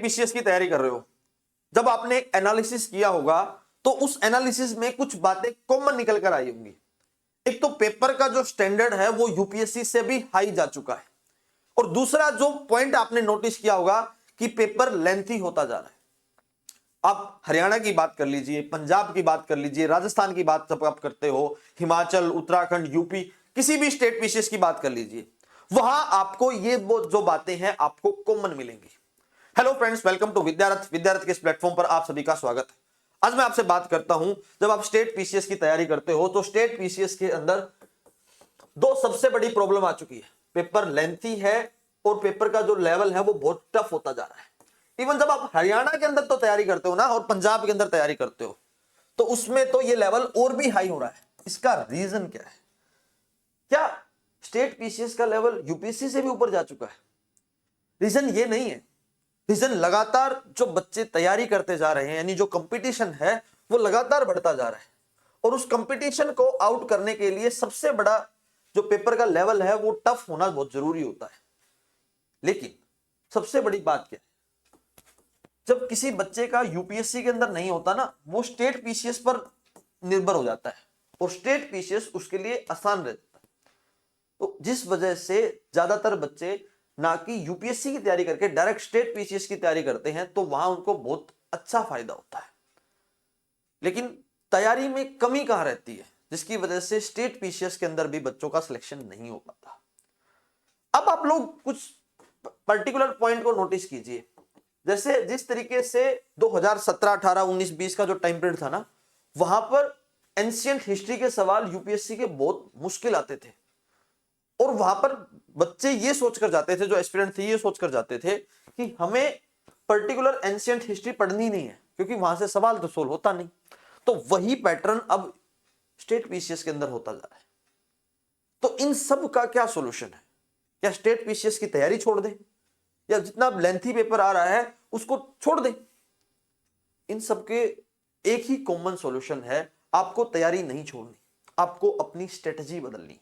PCS की तैयारी कर रहे हो, जब आपने एनालिसिस किया होगा तो उस एनालिसिस में कुछ बातें कॉमन निकल कर आई होंगी। एक तो पेपर का जो स्टैंडर्ड है वो यूपीएससी से भी हाई जा चुका है, और दूसरा जो पॉइंट आपने नोटिस किया होगा कि पेपर लेंथी होता जा रहा है। आप हरियाणा की बात कर लीजिए, पंजाब की बात कर लीजिए, राजस्थान की बात जब आप करते हो, हिमाचल, उत्तराखंड, यूपी, किसी भी स्टेट पीसीएस की बात कर लीजिए, वहां आपको ये वो जो बातें हैं आपको कॉमन मिलेंगी। Hello friends, welcome to Vidyarath. Vidyarath के इस प्लेटफॉर्म पर आप सभी का स्वागत है। आज मैं आपसे बात करता हूं, जब आप स्टेट पीसीएस की तैयारी करते हो तो स्टेट पीसीएस के अंदर दो सबसे बड़ी प्रॉब्लम आ चुकी है। पेपर लेंथी है और पेपर का जो लेवल है वो बहुत टफ होता जा रहा है। इवन जब आप हरियाणा के अंदर तो तैयारी करते हो ना, और पंजाब के अंदर तैयारी करते हो, तो उसमें तो ये लेवल और भी हाई हो रहा है। इसका रीजन क्या है? क्या स्टेट पीसीएस का लेवल यूपीएससी से भी ऊपर जा चुका है? रीजन ये नहीं है। रीजन लगातार जो बच्चे तैयारी करते जा रहे हैं, यानी जो कंपटीशन है वो लगातार बढ़ता जा रहा है, और उस कंपटीशन को आउट करने के लिए सबसे बड़ा जो पेपर का लेवल है वो टफ होना बहुत जरूरी होता है। लेकिन सबसे बड़ी बात क्या है, जब किसी बच्चे का यूपीएससी के अंदर नहीं होता ना, वो स्टेट पीसीएस पर निर्भर हो जाता है, और स्टेट पीसीएस उसके लिए आसान रहता है। तो जिस वजह से ज्यादातर बच्चे ना कि यूपीएससी की तैयारी करके डायरेक्ट स्टेट पीसीएस की तैयारी करते हैं, तो वहां उनको बहुत अच्छा फायदा होता है। लेकिन तैयारी में कमी कहां रहती है, जिसकी वजह से स्टेट पीसीएस के अंदर भी बच्चों का सिलेक्शन नहीं हो पाता। अब आप लोग कुछ पर्टिकुलर पॉइंट को नोटिस कीजिए। जैसे जिस तरीके से 2017, 18, 19, 20 का जो टाइम पीरियड था ना, वहां पर एंशियंट हिस्ट्री के सवाल यूपीएससी के बहुत मुश्किल आते थे, और वहां पर बच्चे ये सोचकर जाते थे, जो एस्पिरेंट थे ये सोचकर जाते थे कि हमें पर्टिकुलर एंशियंट हिस्ट्री पढ़नी नहीं है, क्योंकि वहां से सवाल तो सोल्व होता नहीं। तो वही पैटर्न अब स्टेट पीसीएस के अंदर होता जा रहा है। तो इन सब का क्या सॉल्यूशन है? क्या स्टेट पीसीएस की तैयारी छोड़ दें, या जितना लेंथी पेपर आ रहा है उसको छोड़ दें? इन सब के एक ही कॉमन सॉल्यूशन है, आपको तैयारी नहीं छोड़नी, आपको अपनी स्ट्रेटजी बदलनी है।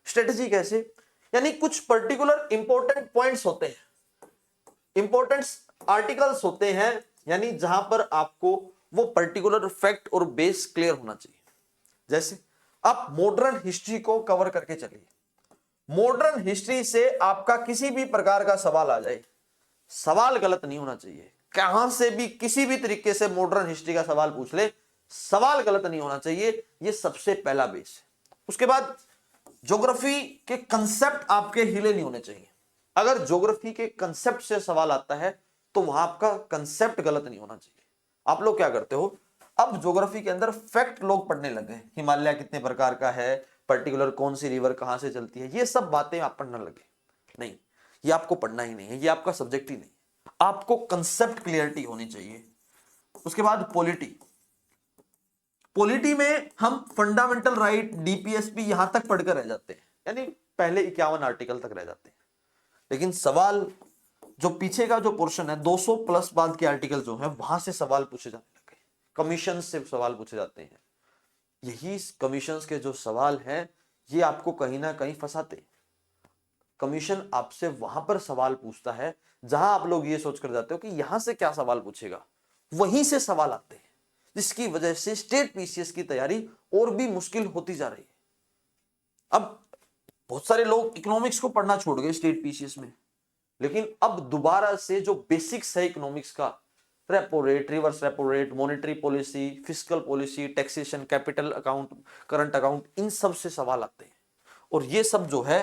स्ट्रेटजी कैसे? यानी कुछ पर्टिकुलर इंपॉर्टेंट पॉइंट्स होते हैं, इंपॉर्टेंट आर्टिकल्स होते हैं, यानी जहां पर आपको वो पर्टिकुलर फैक्ट और बेस क्लियर होना चाहिए। जैसे आप मॉडर्न हिस्ट्री को कवर करके चलिए, मॉडर्न हिस्ट्री से आपका किसी भी प्रकार का सवाल आ जाए, सवाल गलत नहीं होना चाहिए। कहां से भी किसी भी तरीके से मॉडर्न हिस्ट्री का सवाल पूछ ले, सवाल गलत नहीं होना चाहिए। यह सबसे पहला बेस है। उसके बाद ज्योग्राफी के कंसेप्ट आपके हिले नहीं होने चाहिए। अगर ज्योग्राफी के कंसेप्ट से सवाल आता है तो वहां आपका कंसेप्ट गलत नहीं होना चाहिए। आप लोग क्या करते हो, अब ज्योग्राफी के अंदर फैक्ट लोग पढ़ने लगे, हिमालय कितने प्रकार का है, पर्टिकुलर कौन सी रिवर कहां से चलती है, ये सब बातें आप पढ़ने लगे। नहीं, ये आपको पढ़ना ही नहीं है, ये आपका सब्जेक्ट ही नहीं है। आपको कंसेप्ट क्लियरिटी होनी चाहिए। उसके बाद पॉलिटी। पॉलिटी में हम फंडामेंटल राइट, डीपीएसपी यहां तक पढ़कर रह जाते हैं, यानी पहले 51 आर्टिकल तक रह जाते हैं। लेकिन सवाल जो पीछे का जो पोर्शन है, 200 प्लस बाद के आर्टिकल जो है, वहां से सवाल पूछे जाने लगे, कमीशन से सवाल पूछे जाते हैं। यही कमीशन के जो सवाल हैं, ये आपको कहीं ना कहीं फंसाते हैं। कमीशन आपसे वहां पर सवाल पूछता है जहां आप लोग ये सोच कर जाते हो कि यहां से क्या सवाल पूछेगा, वहीं से सवाल आते हैं, जिसकी वजह से स्टेट पीसीएस की तैयारी और भी मुश्किल होती जा रही है। अब बहुत सारे लोग इकोनॉमिक्स को पढ़ना छोड़ गए स्टेट पीसीएस में, लेकिन अब दोबारा से जो बेसिक्स है इकोनॉमिक्स का, repo rate, reverse repo rate, monetary policy, fiscal policy, taxation, capital account, current account, इन सब से सवाल आते हैं। और ये सब जो है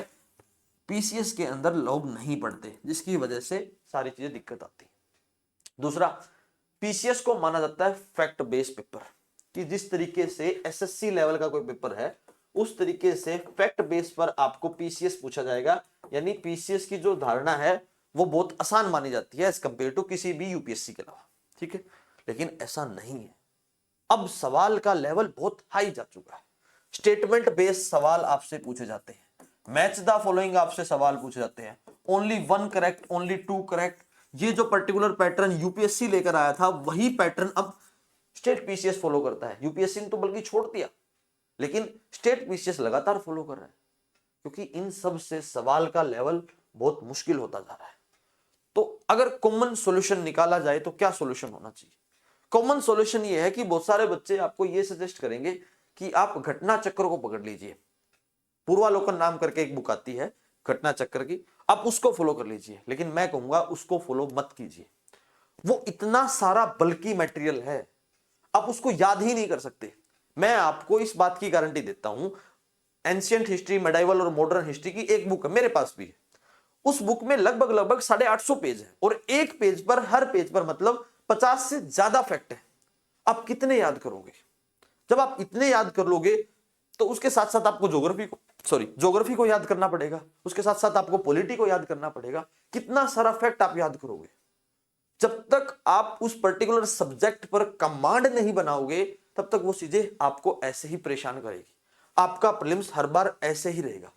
पीसीएस के अंदर लोग नहीं पढ़ते, जिसकी वजह से सारी चीजें दिक्कत आती है। दूसरा, पीसीएस को माना जाता है फैक्ट बेस्ड पेपर, कि जिस तरीके से एसएससी लेवल का कोई पेपर है, उस तरीके से फैक्ट बेस पर आपको पीसीएस पूछा जाएगा। यानी पीसीएस की जो धारणा है वो बहुत आसान मानी जाती है एज कंपेयर टू किसी भी यूपीएससी के अलावा, ठीक है। लेकिन ऐसा नहीं है, अब सवाल का लेवल बहुत हाई जा चुका है। स्टेटमेंट बेस्ड सवाल आपसे पूछे जाते हैं, मैच द फॉलोइंग आपसे सवाल पूछे जाते हैं, ओनली 1 करेक्ट, ओनली 2 करेक्ट। ये जो पर्टिकुलर पैटर्न यूपीएससी लेकर आया था, वही पैटर्न अब स्टेट पीसीएस फॉलो करता है। यूपीएससी ने तो बल्कि छोड़ दिया, लेकिन स्टेट पीसीएस लगातार फॉलो कर रहा है, क्योंकि इन सब से सवाल का लेवल बहुत मुश्किल होता जा रहा है। तो अगर कॉमन सॉल्यूशन निकाला जाए तो क्या सॉल्यूशन होना चाहिए? कॉमन सॉल्यूशन ये है कि बहुत सारे बच्चे आपको ये सजेस्ट करेंगे कि आप घटना चक्र को पकड़ लीजिए। पूर्वालोकन नाम करके एक बुक आती है घटना चक्र की, आप उसको फॉलो कर लीजिए। लेकिन मैं कहूंगा उसको फॉलो मत कीजिए, वो इतना सारा बल्कि मटेरियल है, आप उसको याद ही नहीं कर सकते। मैं आपको इस बात की गारंटी देता हूं, एंशियंट हिस्ट्री, मेडाइवल और मॉडर्न हिस्ट्री की एक बुक है, मेरे पास भी है। उस बुक में लगभग लगभग 850 पेज है और एक पेज पर, हर पेज पर मतलब 50 से ज्यादा फैक्ट है। आप कितने याद करोगे? जब आप इतने याद कर लोगे तो उसके साथ साथ आपको ज्योग्राफी को याद करना पड़ेगा, उसके साथ साथ आपको पॉलिटी को याद करना पड़ेगा। कितना सारा फैक्ट आप याद करोगे? जब तक आप उस पर्टिकुलर सब्जेक्ट पर कमांड नहीं बनाओगे तब तक वो चीजें आपको ऐसे ही परेशान करेगी। आपका प्रीलिम्स हर बार ऐसे ही रहेगा।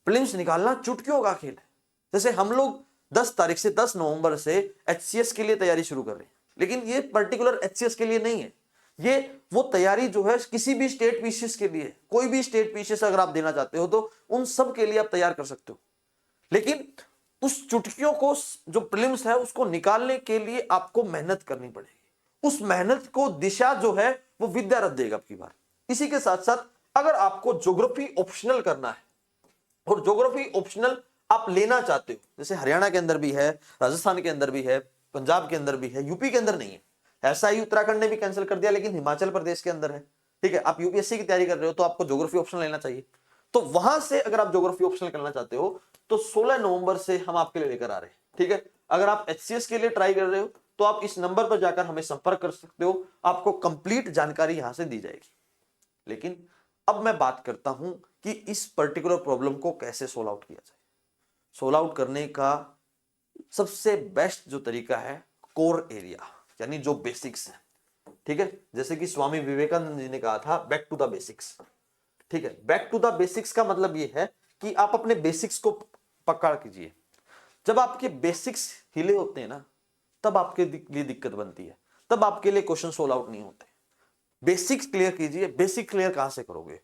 प्रीलिम्स निकालना चुटकियों का खेल है। जैसे हम लोग 10 तारीख से 10 नवंबर से एचसीएस के लिए तैयारी शुरू कर रहे हैं, लेकिन ये पर्टिकुलर एचसीएस के लिए नहीं है। ये वो तैयारी जो है किसी भी स्टेट पीसीएस के लिए, कोई भी स्टेट पीसीएस अगर आप देना चाहते हो तो उन सब के लिए आप तैयार कर सकते हो। लेकिन उस चुटकियों को, जो प्रीलिम्स है उसको निकालने के लिए आपको मेहनत करनी पड़ेगी। उस मेहनत को दिशा जो है वो विद्यारथ देगा आपकी बार। इसी के साथ साथ अगर आपको ज्योग्राफी ऑप्शनल करना है और ज्योग्राफी ऑप्शनल आप लेना चाहते हो, जैसे हरियाणा के अंदर भी है, राजस्थान के अंदर भी है, पंजाब के अंदर भी है, यूपी के अंदर नहीं है। ऐसा ही उत्तराखंड ने भी कैंसिल कर दिया, लेकिन हिमाचल प्रदेश के अंदर है। ठीक है, आप यूपीएससी की तैयारी कर रहे हो तो आपको ज्योग्राफी ऑप्शनल लेना चाहिए। तो वहां से अगर आप ज्योग्राफी ऑप्शनल करना चाहते हो तो 16 नवंबर से हम आपके लिए लेकर आ रहे हैं। ठीक है, अगर आप एचसीएस के लिए ट्राई कर रहे हो तो आप इस नंबर पर जाकर हमें संपर्क कर सकते हो, आपको कंप्लीट जानकारी यहां से दी जाएगी। लेकिन अब मैं बात करता हूं कि इस पर्टिकुलर प्रॉब्लम को कैसे सोल्व आउट किया जाए। सोल्व आउट करने का सबसे बेस्ट जो तरीका है, कोर एरिया, यानी जो बेसिक्स है। ठीक है, जैसे कि स्वामी विवेकानंद जी ने कहा था, बैक टू द बेसिक्स। ठीक है, बैक टू द बेसिक्स का मतलब यह है कि आप अपने बेसिक्स को पकड़ कीजिए। जब आपके बेसिक्स हिले होते हैं ना, तब आपके लिए दिक्कत बनती है, तब आपके लिए क्वेश्चन सोल्व आउट नहीं होते। बेसिक्स क्लियर कीजिए। बेसिक क्लियर कहां से करोगे?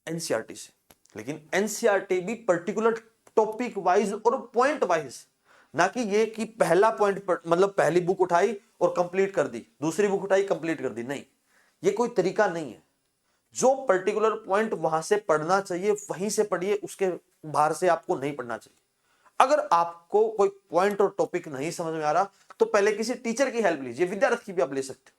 एनसीईआरटी से। लेकिन एनसीईआरटी भी पर्टिकुलर टॉपिक वाइज और पॉइंट वाइज, ना कि ये कि पहला पॉइंट मतलब पहली बुक उठाई और कंप्लीट कर दी, दूसरी बुक उठाई कंप्लीट कर दी, नहीं, ये कोई तरीका नहीं है। जो पर्टिकुलर पॉइंट वहां से पढ़ना चाहिए वहीं से पढ़िए, उसके बाहर से आपको नहीं पढ़ना चाहिए। अगर आपको कोई पॉइंट और टॉपिक नहीं समझ में आ रहा तो पहले किसी टीचर की हेल्प लीजिए, विद्यार्थी की भी आप ले सकते हो,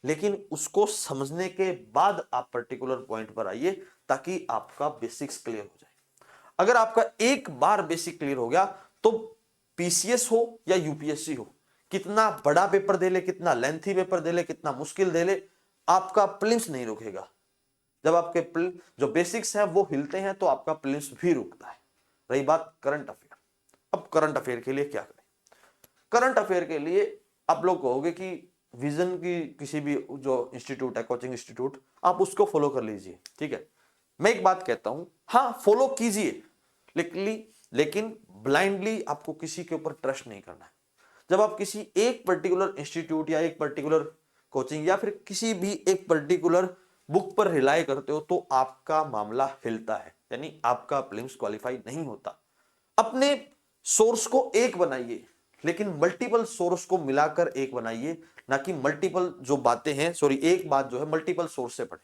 लेकिन उसको समझने के बाद आप पर्टिकुलर पॉइंट पर आइए ताकि आपका बेसिक्स क्लियर हो जाए। अगर आपका एक बार बेसिक क्लियर हो गया तो पीसीएस हो या यूपीएससी हो, कितना बड़ा पेपर दे ले, कितना लेंथी पेपर दे ले, कितना मुश्किल दे ले, आपका प्रीलिम्स नहीं रुकेगा। जब आपके जो बेसिक्स हैं वो हिलते हैं तो आपका प्रीलिम्स भी रुकता है। रही बात करंट अफेयर, अब करंट अफेयर के लिए क्या करें? करंट अफेयर के लिए आप लोग कहोगे कि विजन की किसी भी जो इंस्टीट्यूट है, कोचिंग इंस्टीट्यूट, आप उसको फॉलो कर लीजिए। ठीक है, मैं एक बात कहता हूं, हाँ फॉलो कीजिए, लेकिन ब्लाइंडली आपको किसी के ऊपर ट्रस्ट नहीं करना है। जब आप किसी एक पर्टिकुलर इंस्टीट्यूट या एक पर्टिकुलर कोचिंग या फिर किसी भी एक पर्टिकुलर बुक पर रिलाय करते हो तो आपका मामला हिलता है, यानी आपका प्रीलिम्स क्वालिफाई नहीं होता। अपने सोर्स को एक बनाइए, लेकिन मल्टीपल सोर्स को मिलाकर एक बनाइए, ना कि मल्टीपल जो बातें हैं, एक बात जो है मल्टीपल सोर्स से पढ़े।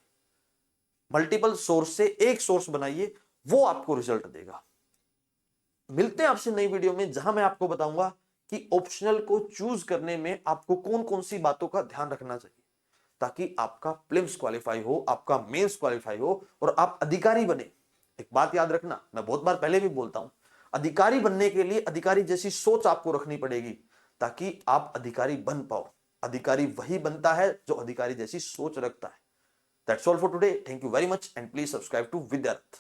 मल्टीपल सोर्स से एक सोर्स बनाइए, वो आपको रिजल्ट देगा। मिलते हैं आपसे नई वीडियो में, जहां मैं आपको बताऊंगा कि ऑप्शनल को चूज करने में आपको कौन कौन सी बातों का ध्यान रखना चाहिए ताकि आपका प्रीलिम्स क्वालिफाई हो, आपका मेंस क्वालिफाई हो और आप अधिकारी बने। एक बात याद रखना, मैं बहुत बार पहले भी बोलता हूं, अधिकारी बनने के लिए अधिकारी जैसी सोच आपको रखनी पड़ेगी ताकि आप अधिकारी बन पाओ। अधिकारी वही बनता है जो अधिकारी जैसी सोच रखता है। That's all for today. Thank you very much and please subscribe to Vidyarth.